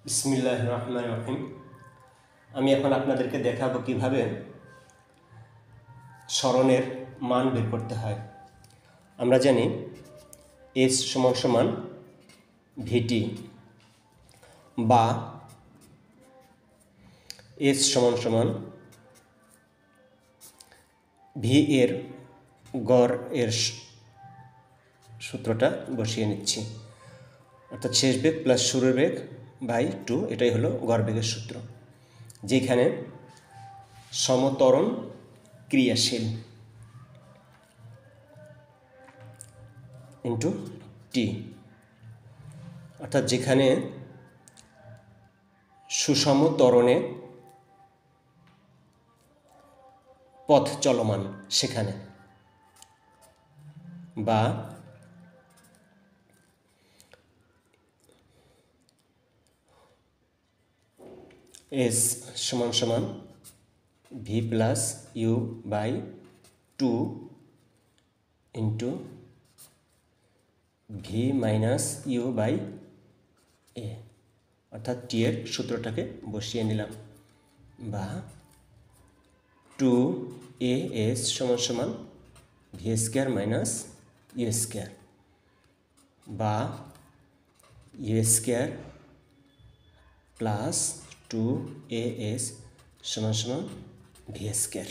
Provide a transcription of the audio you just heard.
বিসমিল্লাহির রহমানির রহিম। আমি এখন আপনাদেরকে দেখাবো কিভাবে স্মরণের মান বের করতে হয়। আমরা জানি এস সমান সমান ভিটি বা এস সমান সমান ভি এর গড় এর সূত্রটা বসিয়ে নিচ্ছি, অর্থাৎ শেষ বেগ প্লাস শুরুর বেগ বাই 2, এটাই হলো গড় বেগের সূত্র, যেখানে সমত্বরণ ক্রিয়াশীল ইন্টু টি, অর্থাৎ যেখানে সুষম ত্বরণে পথ চলমান সেখানে, বা এস সমান সমান V plus U by 2 into V minus U by A, অর্থাৎ টি এর সূত্রটাকে বসিয়ে নিলাম, বা 2as সমান সমান V square minus U square, বা ইউ স্কোয়ার প্লাস 2as সমান সমান ভি স্কোয়ার।